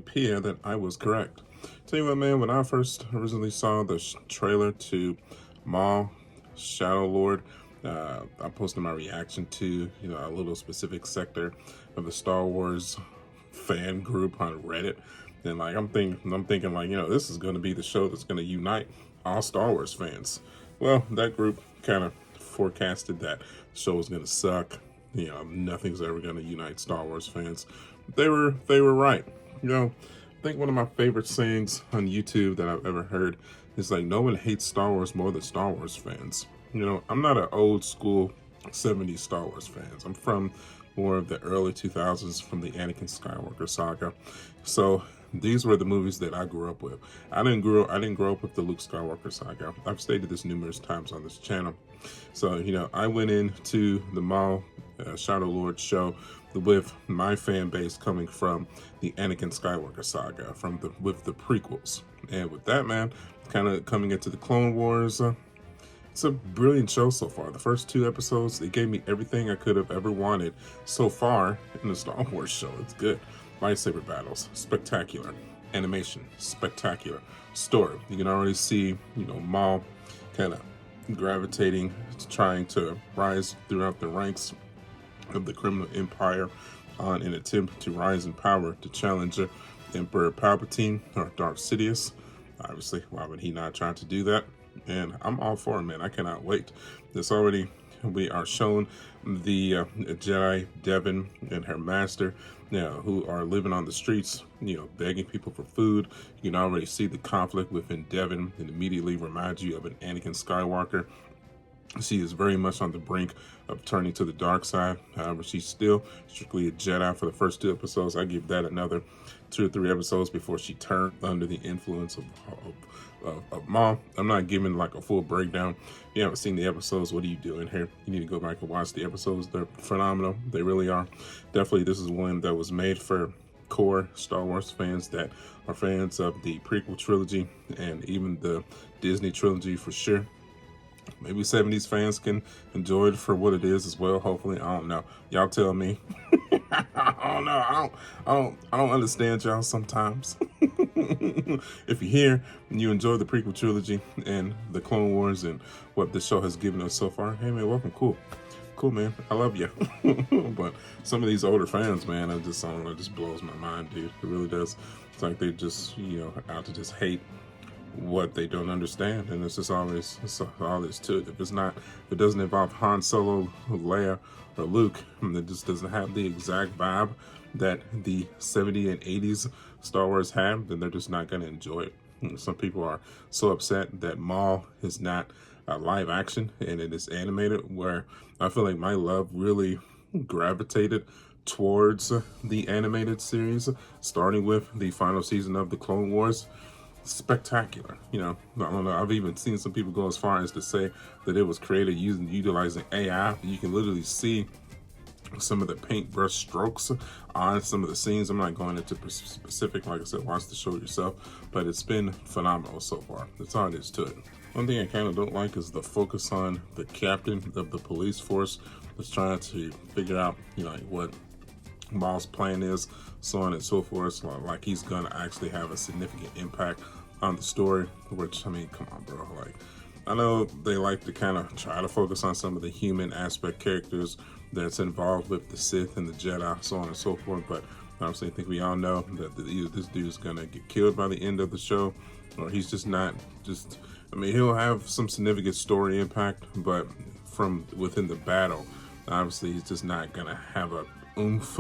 appear that I was correct. Tell you what, man, when I first originally saw the trailer to Maul, Shadow Lord, I posted my reaction to a little specific sector of the Star Wars fan group on Reddit. And like I'm thinking like, this is going to be the show that's going to unite all Star Wars fans. Well, that group kind of forecasted that the show was going to suck. Nothing's ever going to unite Star Wars fans. They were right. I think one of my favorite sayings on YouTube that I've ever heard is like, no one hates Star Wars more than Star Wars fans. I'm not an old school 70s Star Wars fans. I'm from more of the early 2000s, from the Anakin Skywalker saga. So these were the movies that I grew up with. I didn't grow up with the Luke Skywalker saga. I've stated this numerous times on this channel. So I went into the Maul Shadow Lord show with my fan base coming from the Anakin Skywalker saga, with the prequels, and with that, man, kind of coming into the Clone Wars. It's a brilliant show so far. The first 2 episodes, they gave me everything I could have ever wanted so far in the Star Wars show. It's good. Lightsaber battles, spectacular. Animation, spectacular. Story, you can already see, Maul kind of gravitating, trying to rise throughout the ranks of the criminal empire on an attempt to rise in power to challenge Emperor Palpatine or Darth Sidious. Obviously, why would he not try to do that? And I'm all for it, man. I cannot wait. We are shown the Jedi Devin and her master, who are living on the streets, begging people for food. You can already see the conflict within Devin, and immediately reminds you of an Anakin Skywalker. She is very much on the brink of turning to the dark side. However, she's still strictly a Jedi for the first 2 episodes. I give that another 2 or 3 episodes before she turned under the influence of Maul. I'm not giving like a full breakdown. If you haven't seen the episodes, what are you doing here? You need to go back and watch the episodes. They're phenomenal. They really are. Definitely, this is one that was made for core Star Wars fans that are fans of the prequel trilogy and even the Disney trilogy for sure. Maybe 70s fans can enjoy it for what it is as well. Hopefully, I don't know. Y'all tell me. I don't know. I don't understand y'all sometimes. If you're here and you enjoy the prequel trilogy and the Clone Wars and what the show has given us so far, hey man, welcome. Cool, man. I love you. But some of these older fans, man, I don't know. It just blows my mind, dude. It really does. It's like they just out to just hate what they don't understand, and it's just all this to it. If it doesn't involve Han Solo, Leia, or Luke, and it just doesn't have the exact vibe that the 70s and 80s Star Wars have, then they're just not going to enjoy it. Some people are so upset that Maul is not live action and it is animated, where I feel like my love really gravitated towards the animated series, starting with the final season of the Clone Wars. Spectacular. I don't know, I've even seen some people go as far as to say that it was created utilizing AI. You can literally see some of the paintbrush strokes on some of the scenes. I'm not going into specific, like I said, watch the show yourself, but it's been phenomenal so far. That's all it is to it. One thing I kind of don't like is the focus on the captain of the police force that's trying to figure out, what Maul's plan is, so on and so forth. Like he's gonna actually have a significant impact on the story, which, I mean, come on, bro. Like, I know they like to kind of try to focus on some of the human aspect characters that's involved with the Sith and the Jedi, so on and so forth, but obviously I think we all know that either this dude's gonna get killed by the end of the show, or he's just not I mean, he'll have some significant story impact, but from within the battle, obviously he's just not gonna have a oomph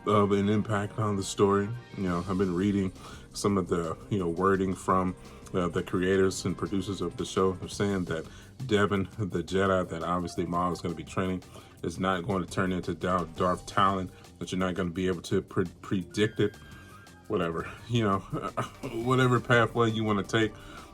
of an impact on the story. I've been reading some of the wording from the creators and producers of the show. They're saying that Devin, the Jedi that obviously Maul is going to be training, is not going to turn into Darth Talon, that you're not going to be able to predict it. Whatever, whatever pathway you want to take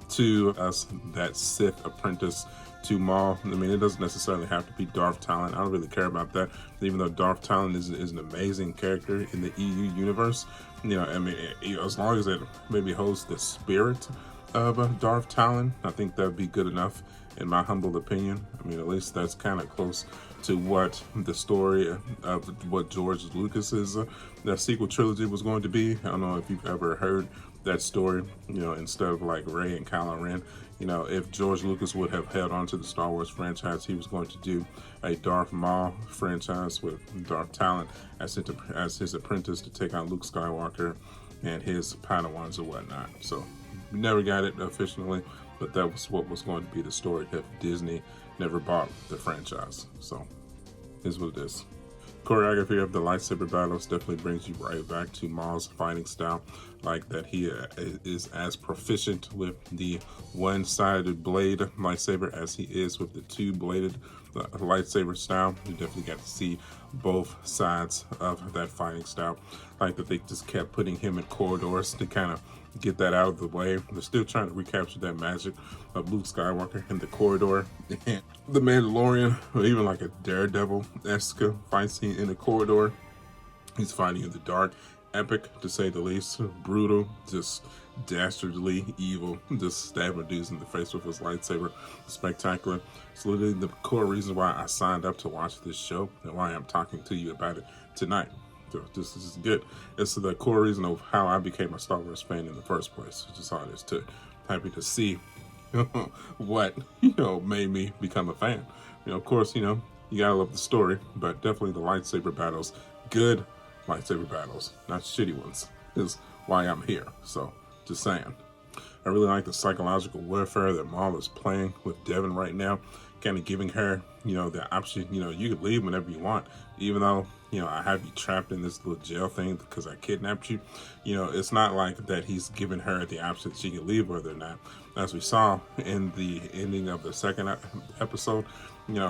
to us, that Sith apprentice to Maul. I mean, it doesn't necessarily have to be Darth Talon. I don't really care about that, even though Darth Talon is an amazing character in the EU universe. I mean, as long as it maybe holds the spirit of Darth Talon, I think that would be good enough. in my humble opinion. I mean, at least that's kind of close to what the story of what George Lucas's that sequel trilogy was going to be. I don't know if you've ever heard that story. Instead of like Rey and Kylo Ren, if George Lucas would have held on to the Star Wars franchise, he was going to do a Darth Maul franchise with Darth Talon as his apprentice to take on Luke Skywalker and his Padawans or whatnot. So we never got it officially, but that was what was going to be the story if Disney never bought the franchise. So here's what it is. Choreography of the lightsaber battles definitely brings you right back to Maul's fighting style, like that he is as proficient with the one-sided blade lightsaber as he is with the two-bladed lightsaber style. You definitely got to see both sides of that fighting style, like that they just kept putting him in corridors to kind of get that out of the way. They're still trying to recapture that magic of Luke Skywalker in the corridor. And the Mandalorian, or even like a Daredevil-esque fight scene in the corridor. He's fighting in the dark. Epic, to say the least. Brutal, just dastardly evil. Just stabbing dudes in the face with his lightsaber. Spectacular. It's literally the core reason why I signed up to watch this show and why I'm talking to you about it tonight. So this is good. It's the core reason of how I became a Star Wars fan in the first place. Just how it is too. Happy to see what made me become a fan. Of course, you gotta love the story, but definitely the lightsaber battles, good lightsaber battles, not shitty ones, is why I'm here. So just saying. I really like the psychological warfare that Maul is playing with Devin right now, kind of giving her, the option, you could leave whenever you want, even though, I have you trapped in this little jail thing because I kidnapped you. It's not like that he's giving her the option that she can leave whether or not. As we saw in the ending of the second episode,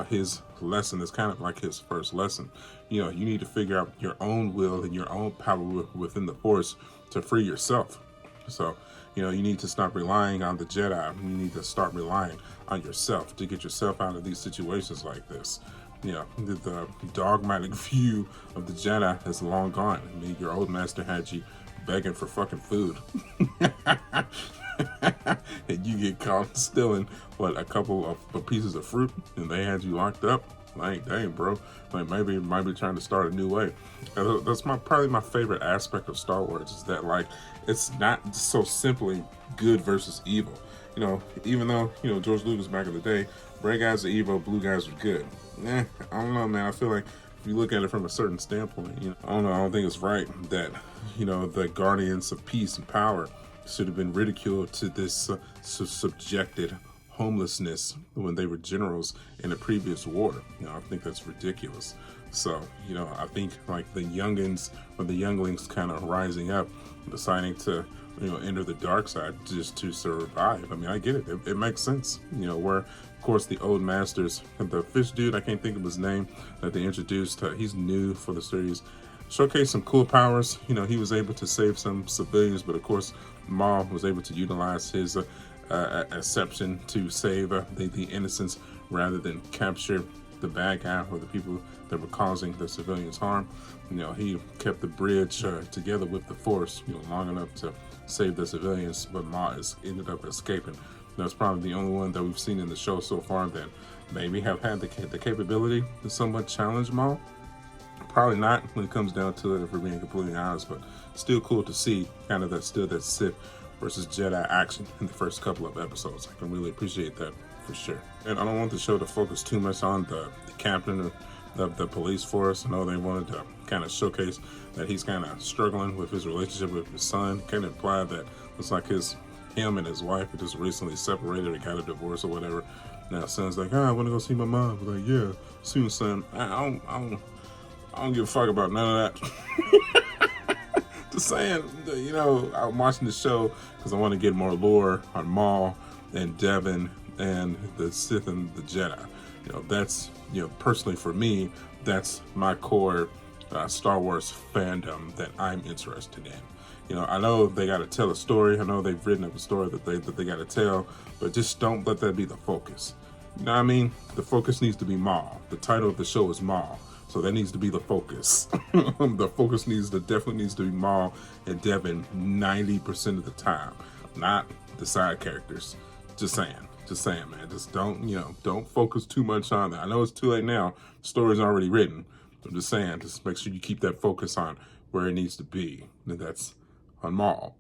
his lesson is kind of like his first lesson. You need to figure out your own will and your own power within the Force to free yourself. So, you need to stop relying on the Jedi. You need to start relying on yourself to get yourself out of these situations like this. The dogmatic view of the Jedi is long gone. I mean, your old master had you begging for fucking food. And you get caught stealing, a couple of pieces of fruit, and they had you locked up. Like, dang, bro. Like, maybe you might be trying to start a new way. That's probably my favorite aspect of Star Wars, is that, it's not so simply good versus evil. Even though, George Lucas back in the day, red guys are evil, blue guys are good. I don't know, man. I feel like if you look at it from a certain standpoint, I don't think it's right that, the guardians of peace and power should have been ridiculed to this subjected homelessness when they were generals in a previous war. I think that's ridiculous. So, I think the youngins or the younglings kind of rising up, deciding to, enter the dark side just to survive. I mean, I get it. It makes sense. Where, of course, the old masters, the fish dude, I can't think of his name, that they introduced, he's new for the series, showcased some cool powers. He was able to save some civilians, but of course, Maul was able to utilize his exception to save the innocents rather than capture the bad guy or the people that were causing the civilians harm. He kept the bridge together with the Force, long enough to save the civilians, but Maul ended up escaping. That's probably the only one that we've seen in the show so far that maybe have had the capability to somewhat challenge Maul. Probably not when it comes down to it, if we're being completely honest, but still cool to see kind of that Sith versus Jedi action in the first couple of episodes. I can really appreciate that for sure. And I don't want the show to focus too much on the captain of the police force. I know they wanted to kind of showcase that he's kind of struggling with his relationship with his son. Kind of imply that it's like him and his wife are just recently separated or got a divorce or whatever. Now son's like, I want to go see my mom. I'm like, yeah, soon, son. I don't give a fuck about none of that. Just saying, I'm watching the show because I want to get more lore on Maul and Devin and the Sith and the Jedi. That's, personally for me, that's my core Star Wars fandom that I'm interested in. I know they got to tell a story. I know they've written up a story that they got to tell, but just don't let that be the focus. You know what I mean? The focus needs to be Maul. The title of the show is Maul. So that needs to be the focus. The focus definitely needs to be Maul and Devin 90% of the time, not the side characters. Just saying. Just saying, man. Just don't focus too much on that. I know it's too late now. The story's already written. I'm just saying, just make sure you keep that focus on where it needs to be. And that's on Maul.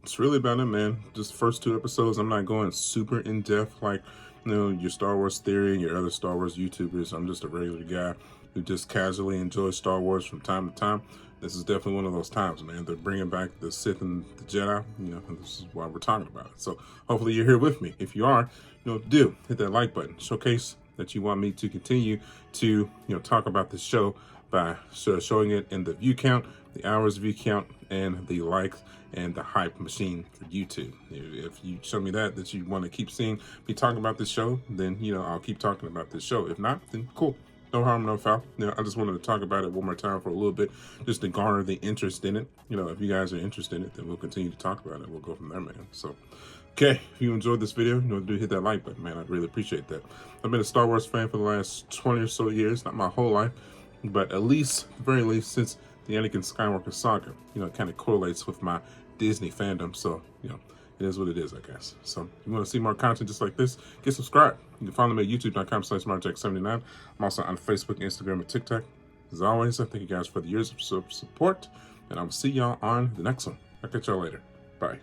It's really about it, man. Just first 2 episodes. I'm not going super in depth like your Star Wars theory and your other Star Wars YouTubers. I'm just a regular guy who just casually enjoys Star Wars from time to time. This is definitely one of those times, man. They're bringing back the Sith and the Jedi, and this is why we're talking about it. So hopefully you're here with me. If you are, do hit that like button. Showcase that you want me to continue to, talk about this show by showing it in the view count, the hours view count, and the likes and the hype machine for YouTube. If you show me that you want to keep seeing me talking about this show, then, I'll keep talking about this show. If not, then cool. No harm, no foul. I just wanted to talk about it one more time for a little bit, just to garner the interest in it. If you guys are interested in it, then we'll continue to talk about it. We'll go from there, man. So, okay, if you enjoyed this video, do hit that like button, man. I'd really appreciate that. I've been a Star Wars fan for the last 20 or so years, not my whole life, but at least, very least, since the Anakin Skywalker saga. It kind of correlates with my Disney fandom, so, it is what it is, I guess. So, if you want to see more content just like this, get subscribed. You can follow me at youtube.com/SmartJack79. I'm also on Facebook, Instagram, and TikTok. As always, I thank you guys for the years of support, and I will see y'all on the next one. I'll catch y'all later. Bye.